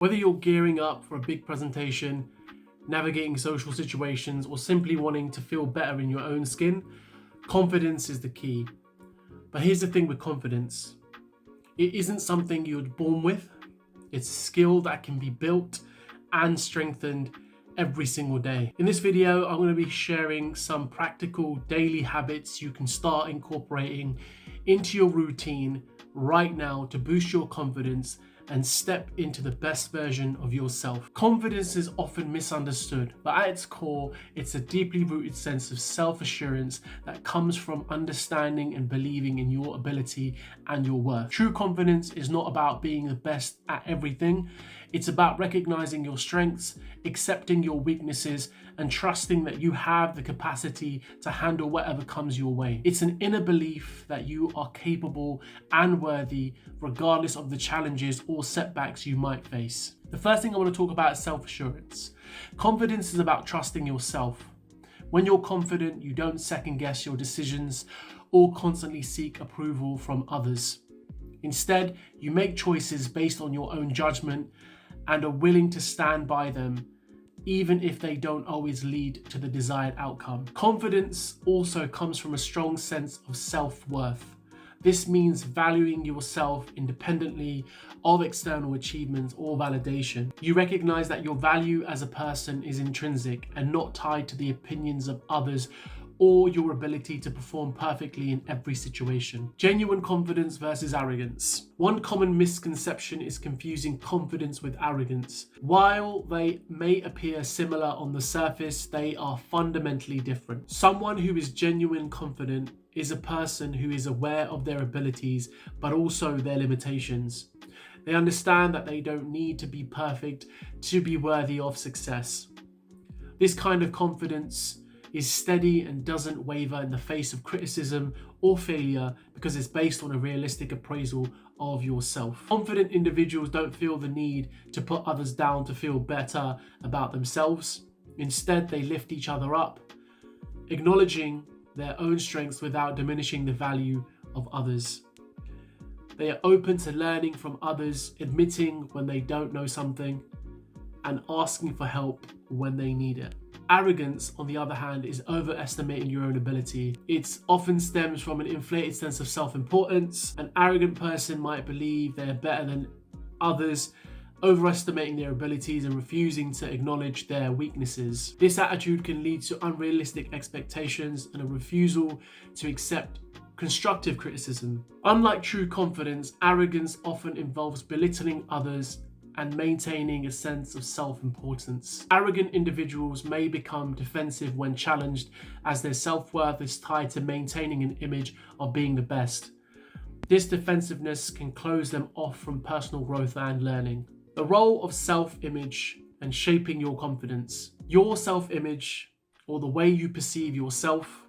Whether you're gearing up for a big presentation, navigating social situations, or simply wanting to feel better in your own skin, confidence is the key. But here's the thing with confidence: it isn't something you're born with, it's a skill that can be built and strengthened every single day. In this video, I'm going to be sharing some practical daily habits you can start incorporating into your routine right now to boost your confidence and step into the best version of yourself. Confidence is often misunderstood, but at its core, it's a deeply rooted sense of self-assurance that comes from understanding and believing in your ability and your worth. True confidence is not about being the best at everything. It's about recognizing your strengths, accepting your weaknesses, and trusting that you have the capacity to handle whatever comes your way. It's an inner belief that you are capable and worthy, regardless of the challenges or setbacks you might face. The first thing I want to talk about is self-assurance. Confidence is about trusting yourself. When you're confident, you don't second guess your decisions or constantly seek approval from others. Instead, you make choices based on your own judgment and are willing to stand by them, even if they don't always lead to the desired outcome. Confidence also comes from a strong sense of self-worth. This means valuing yourself independently of external achievements or validation. You recognize that your value as a person is intrinsic and not tied to the opinions of others or your ability to perform perfectly in every situation. Genuine confidence versus arrogance. One common misconception is confusing confidence with arrogance. While they may appear similar on the surface, they are fundamentally different. Someone who is genuine confident is a person who is aware of their abilities, but also their limitations. They understand that they don't need to be perfect to be worthy of success. This kind of confidence is steady and doesn't waver in the face of criticism or failure because it's based on a realistic appraisal of yourself. Confident individuals don't feel the need to put others down to feel better about themselves. Instead, they lift each other up, acknowledging their own strengths without diminishing the value of others. They are open to learning from others, admitting when they don't know something, and asking for help when they need it. Arrogance, on the other hand, is overestimating your own ability. It often stems from an inflated sense of self-importance. An arrogant person might believe they're better than others, overestimating their abilities and refusing to acknowledge their weaknesses. This attitude can lead to unrealistic expectations and a refusal to accept constructive criticism. Unlike true confidence, arrogance often involves belittling others and maintaining a sense of self-importance. Arrogant individuals may become defensive when challenged, as their self-worth is tied to maintaining an image of being the best. This defensiveness can close them off from personal growth and learning. The role of self-image and shaping your confidence. Your self-image, or the way you perceive yourself,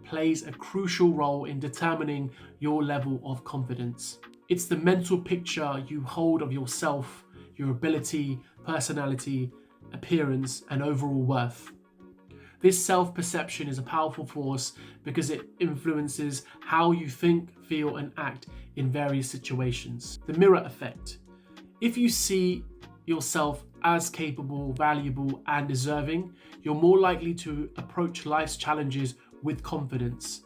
plays a crucial role in determining your level of confidence. It's the mental picture you hold of yourself, your ability, personality, appearance, and overall worth. This self-perception is a powerful force because it influences how you think, feel, and act in various situations. The mirror effect. If you see yourself as capable, valuable, and deserving, you're more likely to approach life's challenges with confidence.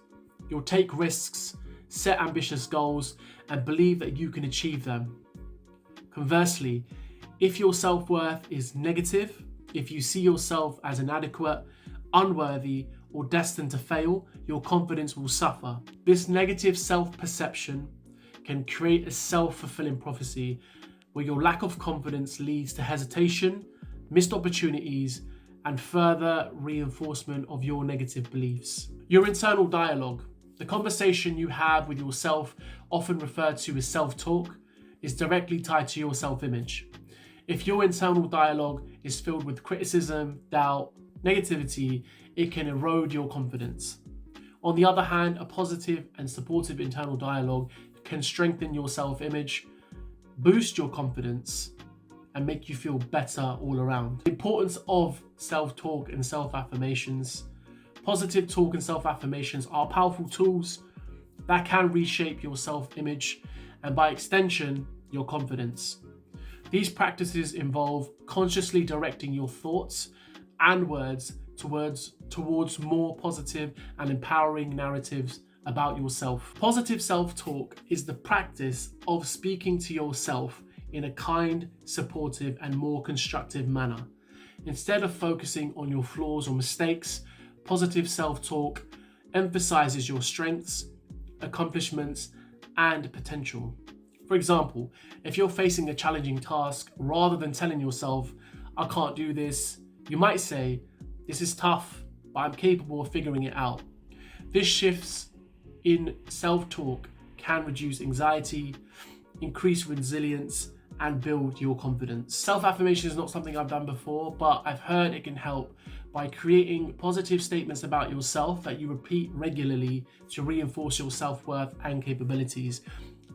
You'll take risks, set ambitious goals, and believe that you can achieve them. Conversely, if your self-worth is negative, if you see yourself as inadequate, unworthy, or destined to fail, your confidence will suffer. This negative self-perception can create a self-fulfilling prophecy where your lack of confidence leads to hesitation, missed opportunities, and further reinforcement of your negative beliefs. Your internal dialogue, the conversation you have with yourself, often referred to as self-talk, is directly tied to your self-image. If your internal dialogue is filled with criticism, doubt, negativity, it can erode your confidence. On the other hand, a positive and supportive internal dialogue can strengthen your self-image, boost your confidence, and make you feel better all around. The importance of self-talk and self-affirmations. Positive talk and self-affirmations are powerful tools that can reshape your self-image and by extension, your confidence. These practices involve consciously directing your thoughts and words towards more positive and empowering narratives about yourself. Positive self-talk is the practice of speaking to yourself in a kind, supportive, and more constructive manner. Instead of focusing on your flaws or mistakes, positive self-talk emphasizes your strengths, accomplishments, and potential. For example, if you're facing a challenging task, rather than telling yourself, "I can't do this," you might say, "This is tough, but I'm capable of figuring it out." This shifts in self-talk can reduce anxiety, increase resilience, and build your confidence. Self-affirmation is not something I've done before, but I've heard it can help by creating positive statements about yourself that you repeat regularly to reinforce your self-worth and capabilities.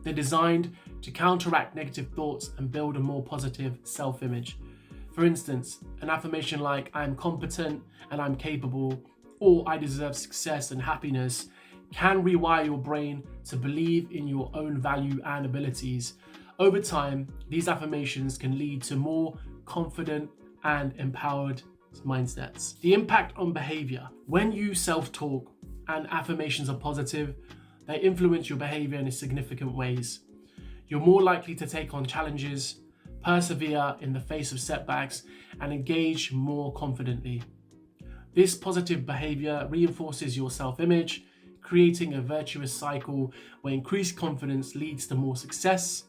They're designed to counteract negative thoughts and build a more positive self-image. For instance, an affirmation like "I am competent and I'm capable," or "I deserve success and happiness," can rewire your brain to believe in your own value and abilities. Over time, these affirmations can lead to more confident and empowered mindsets. The impact on behavior. When you self-talk and affirmations are positive, they influence your behavior in significant ways. You're more likely to take on challenges, persevere in the face of setbacks, and engage more confidently. This positive behavior reinforces your self-image, creating a virtuous cycle where increased confidence leads to more success,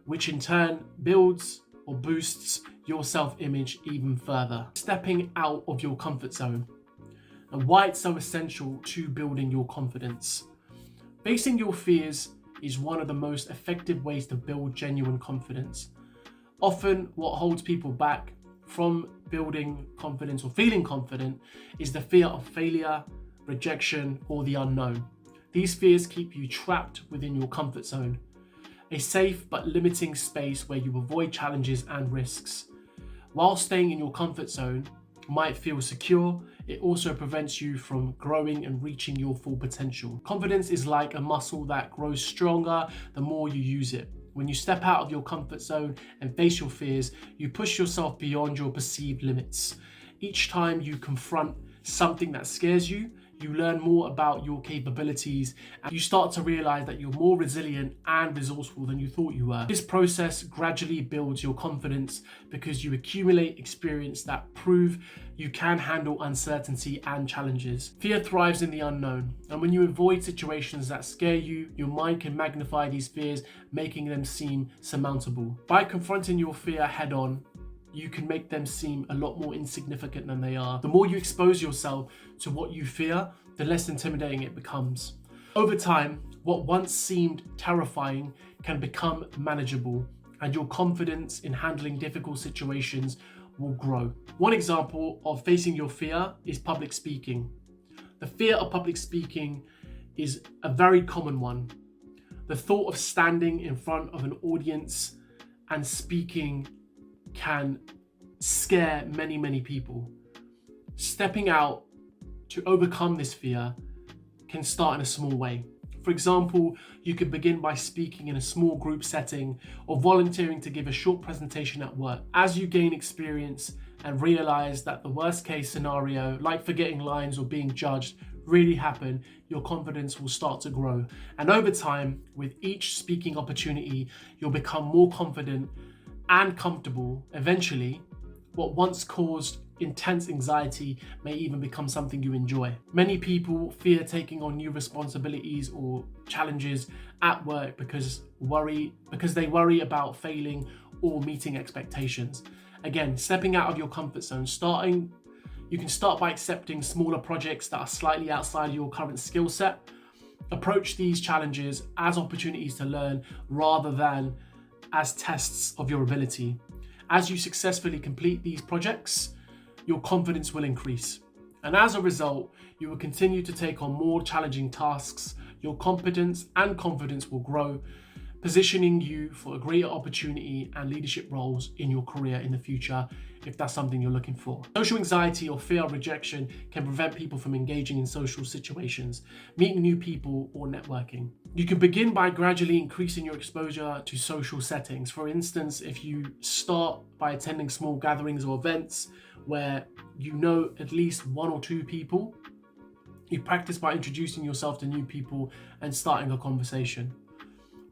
which in turn builds or boosts your self-image even further. Stepping out of your comfort zone, and why it's so essential to building your confidence. Facing your fears is one of the most effective ways to build genuine confidence. Often, what holds people back from building confidence or feeling confident is the fear of failure, rejection, or the unknown. These fears keep you trapped within your comfort zone, a safe but limiting space where you avoid challenges and risks. While staying in your comfort zone might feel secure, it also prevents you from growing and reaching your full potential. Confidence is like a muscle that grows stronger the more you use it. When you step out of your comfort zone and face your fears, you push yourself beyond your perceived limits. Each time you confront something that scares you, you learn more about your capabilities and you start to realize that you're more resilient and resourceful than you thought you were. This process gradually builds your confidence because you accumulate experience that prove you can handle uncertainty and challenges. Fear thrives in the unknown, and when you avoid situations that scare you, your mind can magnify these fears, making them seem surmountable. By confronting your fear head on, you can make them seem a lot more insignificant than they are. The more you expose yourself to what you fear, the less intimidating it becomes. Over time, what once seemed terrifying can become manageable, and your confidence in handling difficult situations will grow. One example of facing your fear is public speaking. The fear of public speaking is a very common one. The thought of standing in front of an audience and speaking can scare many people. Stepping out to overcome this fear can start in a small way. For example, you could begin by speaking in a small group setting or volunteering to give a short presentation at work. As you gain experience and realize that the worst case scenario, like forgetting lines or being judged, really happen, your confidence will start to grow. And over time, with each speaking opportunity, you'll become more confident and comfortable. Eventually, what once caused intense anxiety may even become something you enjoy. Many people fear taking on new responsibilities or challenges at work because they worry about failing or meeting expectations. Again, stepping out of your comfort zone, you can start by accepting smaller projects that are slightly outside your current skill set. Approach these challenges as opportunities to learn rather than as tests of your ability. As you successfully complete these projects, your confidence will increase. And as a result, you will continue to take on more challenging tasks. Your competence and confidence will grow, positioning you for a greater opportunity and leadership roles in your career in the future, if that's something you're looking for. Social anxiety or fear of rejection can prevent people from engaging in social situations, meeting new people, or networking. You can begin by gradually increasing your exposure to social settings. For instance, if you start by attending small gatherings or events where you know at least one or two people, you practice by introducing yourself to new people and starting a conversation.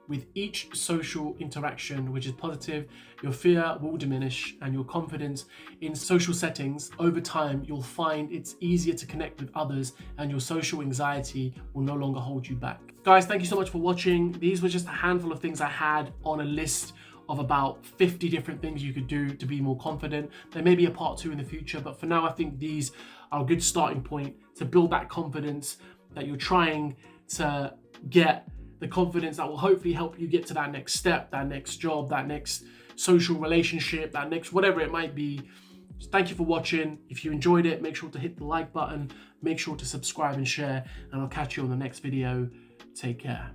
With each social interaction which is positive, your fear will diminish and your confidence in social settings. Over time, you'll find it's easier to connect with others and your social anxiety will no longer hold you back. Guys, thank you so much for watching. These were just a handful of things I had on a list of about 50 different things you could do to be more confident. There may be a part 2 in the future, but for now, I think these are a good starting point to build that confidence that you're trying to get, the confidence that will hopefully help you get to that next step, that next job, that next social relationship, that next whatever it might be. So thank you for watching. If you enjoyed it, make sure to hit the like button, make sure to subscribe and share, and I'll catch you on the next video. Take care.